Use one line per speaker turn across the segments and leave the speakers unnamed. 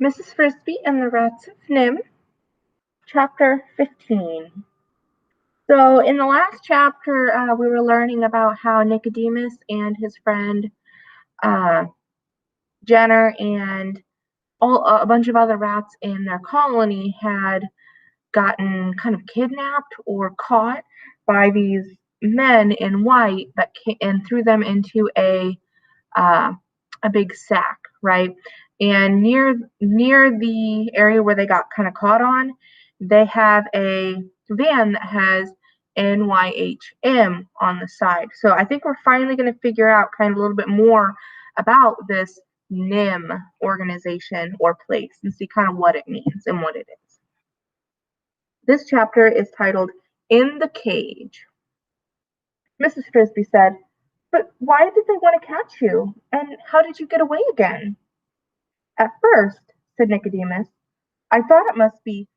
Mrs. Frisby and the Rats of NIMH, Chapter 15. So, in the last chapter, we were learning about how Nicodemus and his friend uh, Jenner and a bunch of other rats in their colony had gotten kind of kidnapped or caught by these men in white that came and threw them into uh, a big sack, right? And near the area where they got kind of caught on, they have a van that has NYHM on the side. So I think we're finally going to figure out kind of a little bit more about this NIM organization or place and see kind of what it means and what it is. This chapter is titled In the Cage. Mrs. Frisby said, "But why did they want to catch you? And how did you get away again?" "At first," said Nicodemus, "I thought it must be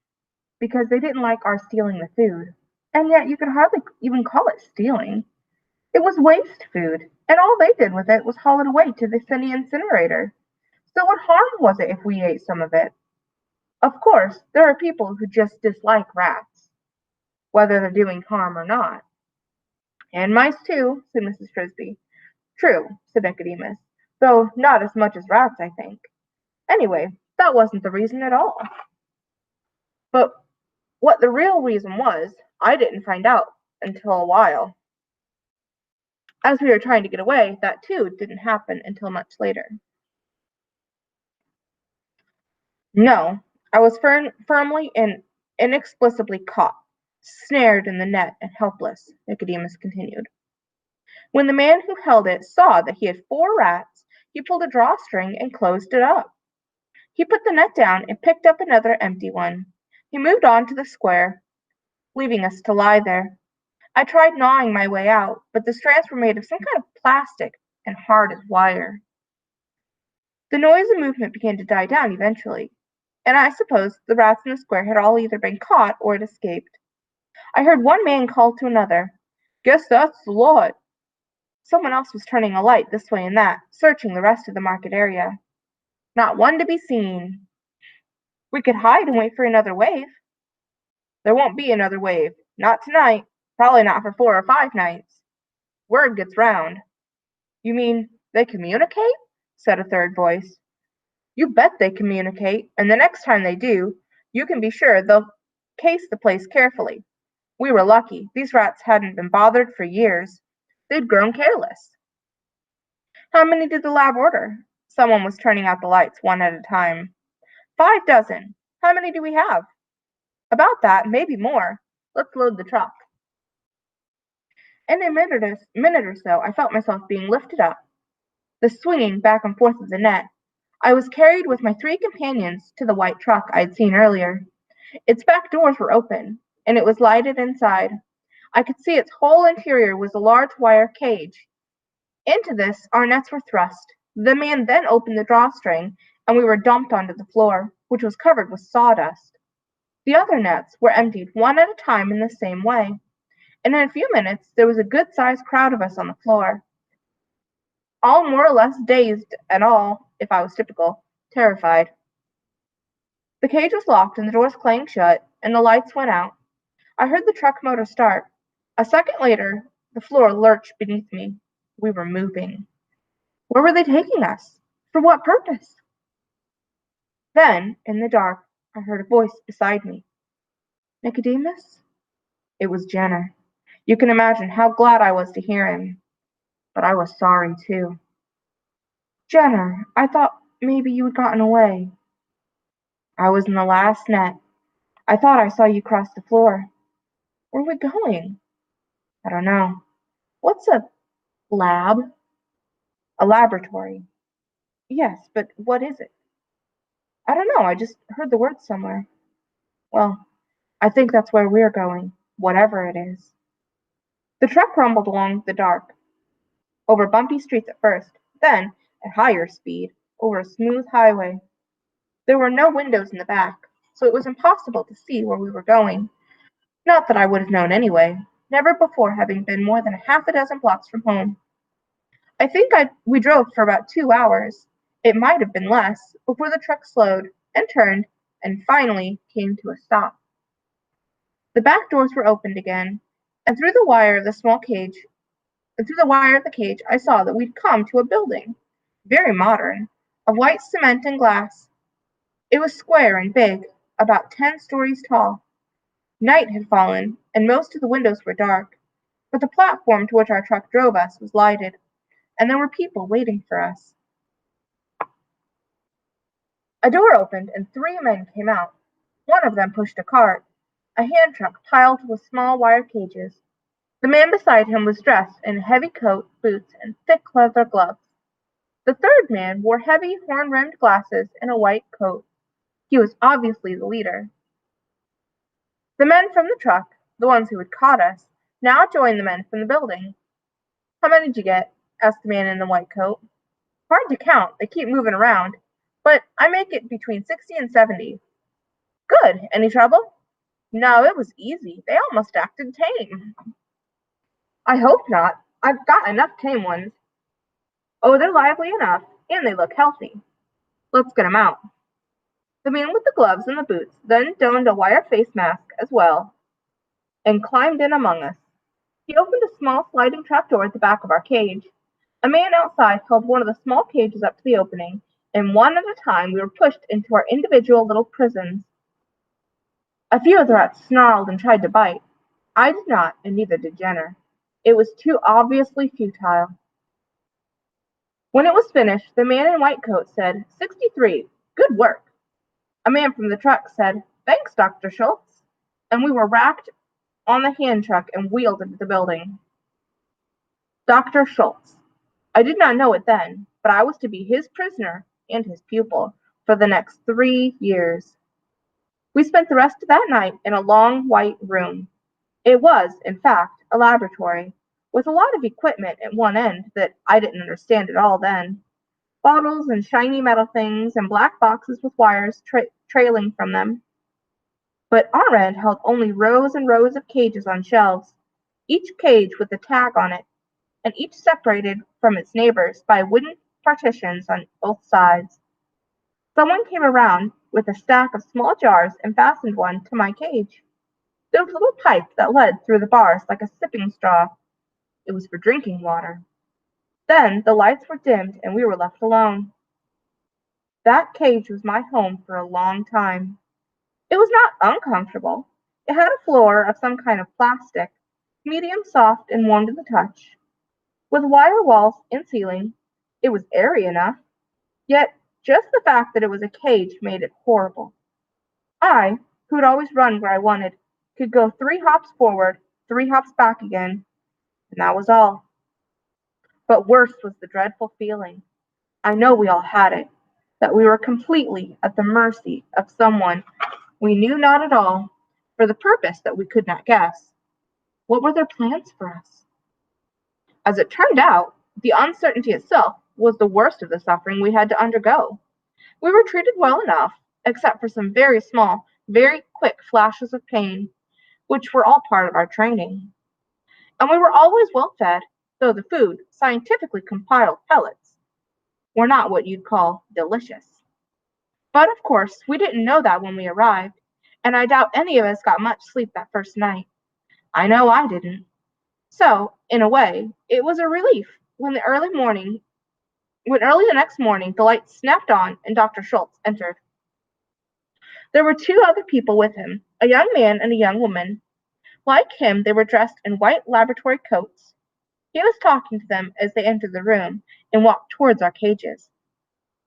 because they didn't like our stealing the food. And yet you could hardly even call it stealing. It was waste food, and all they did with it was haul it away to the city incinerator. So what harm was it if we ate some of it? Of course, there are people who just dislike rats, whether they're doing harm or not." "And mice too," said Mrs. Frisby. "True," said Nicodemus, "though not as much as rats, I think. Anyway, that wasn't the reason at all. But what the real reason was, I didn't find out until a while. As we were trying to get away, that too didn't happen until much later." "No, I was firmly and inexplicably caught, snared in the net and helpless," Nicodemus continued. "When the man who held it saw that he had 4 rats, he pulled a drawstring and closed it up. He put the net down and picked up another empty one. He moved on to the square, leaving us to lie there. I tried gnawing my way out, but the strands were made of some kind of plastic and hard as wire. The noise and movement began to die down eventually, and I suppose the rats in the square had all either been caught or had escaped. I heard one man call to another, 'Guess that's the lot.' Someone else was turning a light this way and that, searching the rest of the market area. Not one to be seen. We could hide and wait for another wave." "There won't be another wave. Not tonight. Probably not for 4 or 5 nights. Word gets round." "You mean they communicate?" said a third voice. "You bet they communicate, and the next time they do, you can be sure they'll case the place carefully. We were lucky. These rats hadn't been bothered for years. They'd grown careless." "How many did the lab order?" Someone was turning out the lights one at a time. "5 dozen. How many do we have?" "About that, maybe more. Let's load the truck." In a minute or so I felt myself being lifted up, the swinging back and forth of the net. I was carried with my 3 companions to the white truck I had seen earlier. Its back doors were open, and it was lighted inside. I could see its whole interior was a large wire cage. Into this our nets were thrust. The man then opened the drawstring, and we were dumped onto the floor, which was covered with sawdust. The other nets were emptied one at a time in the same way, and in a few minutes there was a good-sized crowd of us on the floor, all more or less dazed and all, if I was typical, terrified. The cage was locked and the doors clanged shut, and the lights went out. I heard the truck motor start. A second later, the floor lurched beneath me. We were moving. Where were they taking us? For what purpose? Then, in the dark, I heard a voice beside me. "Nicodemus?" It was Jenner. You can imagine how glad I was to hear him. But I was sorry, too. "Jenner, I thought maybe you had gotten away." "I was in the last net. I thought I saw you cross the floor." "Where are we going?" "I don't know." "What's a lab?" "A laboratory." "Yes, but what is it?" "I don't know. I just heard the word somewhere." "Well, I think that's where we're going, whatever it is." The truck rumbled along the dark, over bumpy streets at first, then, at higher speed, over a smooth highway. There were no windows in the back, so it was impossible to see where we were going. Not that I would have known anyway, never before having been more than half a dozen blocks from home. I think we drove for about 2 hours. It might have been less, before the truck slowed, and turned and finally came to a stop. The back doors were opened again, and through the wire of the cage, I saw that we'd come to a building, very modern, of white cement and glass. It was square and big, about 10 stories tall. Night had fallen, and most of the windows were dark, but the platform to which our truck drove us was lighted, and there were people waiting for us. A door opened, and 3 men came out. One of them pushed a cart, a hand truck piled with small wire cages. The man beside him was dressed in a heavy coat, boots, and thick leather gloves. The third man wore heavy horn-rimmed glasses and a white coat. He was obviously the leader. The men from the truck, the ones who had caught us, now joined the men from the building. "How many did you get?" asked the man in the white coat. "Hard to count, they keep moving around, but I make it between 60 and 70. "Good. Any trouble?" "No, it was easy. They almost acted tame." "I hope not. I've got enough tame ones." "Oh, they're lively enough, and they look healthy." "Let's get 'em out." The man with the gloves and the boots then donned a wire face mask as well and climbed in among us. He opened a small sliding trapdoor at the back of our cage. A man outside held one of the small cages up to the opening, and one at a time we were pushed into our individual little prisons. A few of the rats snarled and tried to bite. I did not, and neither did Jenner. It was too obviously futile. When it was finished, the man in white coat said, 63, good work. A man from the truck said, thanks, Dr. Schultz, and we were racked on the hand truck and wheeled into the building. Dr. Schultz. I did not know it then, but I was to be his prisoner and his pupil for the next 3 years. We spent the rest of that night in a long white room. It was, in fact, a laboratory, with a lot of equipment at one end that I didn't understand at all then. Bottles and shiny metal things and black boxes with wires trailing from them. But our end held only rows and rows of cages on shelves, each cage with a tag on it, and each separated from its neighbors by wooden partitions on both sides. Someone came around with a stack of small jars and fastened one to my cage. There was a little pipe that led through the bars like a sipping straw. It was for drinking water. Then the lights were dimmed and we were left alone. That cage was my home for a long time. It was not uncomfortable. It had a floor of some kind of plastic, medium soft and warm to the touch. With wire walls and ceiling, it was airy enough, yet just the fact that it was a cage made it horrible. I, who'd always run where I wanted, could go 3 hops forward, 3 hops back again, and that was all. But worse was the dreadful feeling, I know we all had it, that we were completely at the mercy of someone we knew not at all, for the purpose that we could not guess. What were their plans for us? As it turned out, the uncertainty itself was the worst of the suffering we had to undergo. We were treated well enough, except for some very small, very quick flashes of pain, which were all part of our training. And we were always well fed, though the food, scientifically compiled pellets, were not what you'd call delicious. But of course, we didn't know that when we arrived, and I doubt any of us got much sleep that first night. I know I didn't. So, in a way, it was a relief when early the next morning the lights snapped on and Dr. Schultz entered. There were 2 other people with him, a young man and a young woman. Like him, they were dressed in white laboratory coats. He was talking to them as they entered the room and walked towards our cages.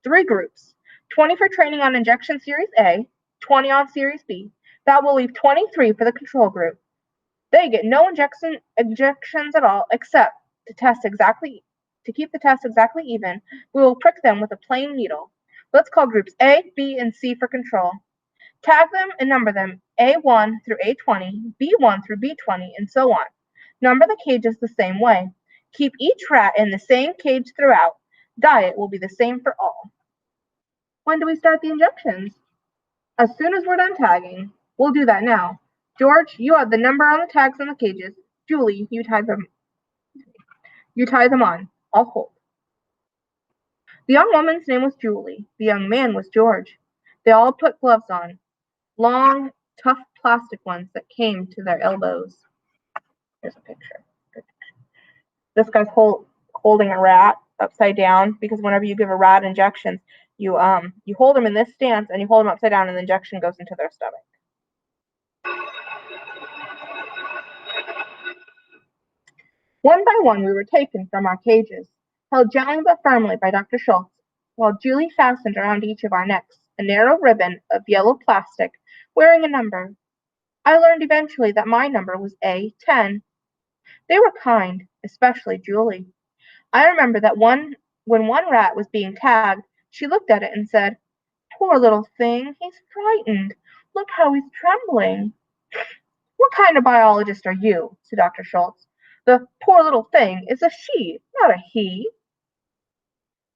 3 groups, 20 for training on injection series A, 20 on series B. That will leave 23 for the control group. They get no injections at all, except to keep the test exactly even. We will prick them with a plain needle. Let's call groups A, B, and C for control. Tag them and number them A1 through A20, B1 through B20, and so on. Number the cages the same way. Keep each rat in the same cage throughout. Diet will be the same for all. When do we start the injections? As soon as we're done tagging. We'll do that now. George, you have the number on the tags on the cages. Julie, you tie them on. I'll hold. The young woman's name was Julie. The young man was George. They all put gloves on, long, tough plastic ones that came to their elbows. Here's a picture. This guy's holding a rat upside down, because whenever you give a rat injections, you hold them in this stance and you hold them upside down, and the injection goes into their stomach. One by one we were taken from our cages, held gently but firmly by Dr. Schultz, while Julie fastened around each of our necks a narrow ribbon of yellow plastic wearing a number. I learned eventually that my number was A10. They were kind, especially Julie. I remember that when one rat was being tagged, she looked at it and said, "Poor little thing, he's frightened. Look how he's trembling." "What kind of biologist are you?" said Dr. Schultz. "The poor little thing is a she, not a he."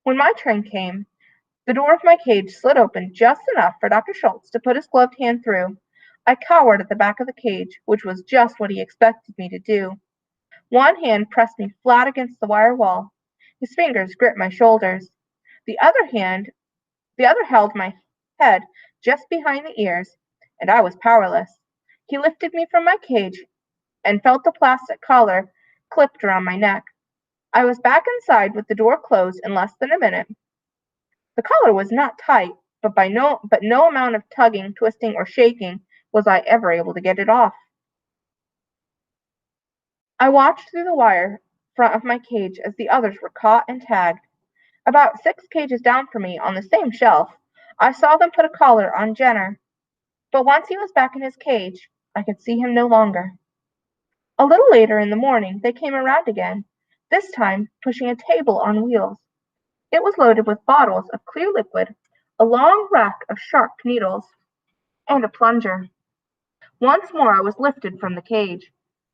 When my turn came, the door of my cage slid open just enough for Dr. Schultz to put his gloved hand through. I cowered at the back of the cage, which was just what he expected me to do. One hand pressed me flat against the wire wall. His fingers gripped my shoulders. The other held my head just behind the ears, and I was powerless. He lifted me from my cage and felt the plastic collar clipped around my neck. I was back inside with the door closed in less than a minute. The collar was not tight, but no amount of tugging, twisting, or shaking was I ever able to get it off. I watched through the wire front of my cage as the others were caught and tagged. About 6 cages down from me, on the same shelf, I saw them put a collar on Jenner. But once he was back in his cage, I could see him no longer. A little later in the morning they came around again, this time pushing a table on wheels. It was loaded with bottles of clear liquid, a long rack of sharp needles, and a plunger. Once more I was lifted from the cage.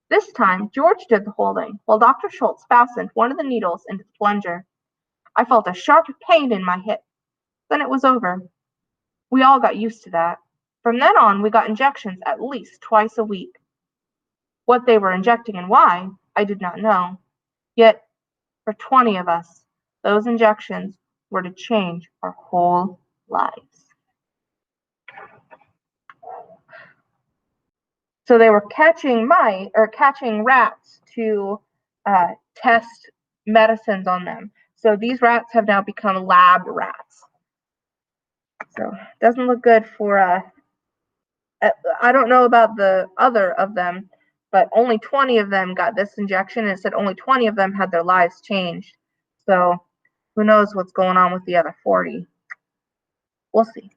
This time George did the holding, while Dr. Schultz fastened one of the needles into the plunger. I felt a sharp pain in my hip. Then it was over. We all got used to that. From then on we got injections at least twice a week. What they were injecting and why, I did not know. Yet, for 20 of us, those injections were to change our whole lives. So they were catching rats to test medicines on them. So these rats have now become lab rats. So it doesn't look good for I don't know about the other of them, but only 20 of them got this injection, and it said only 20 of them had their lives changed. So who knows what's going on with the other 40. We'll see.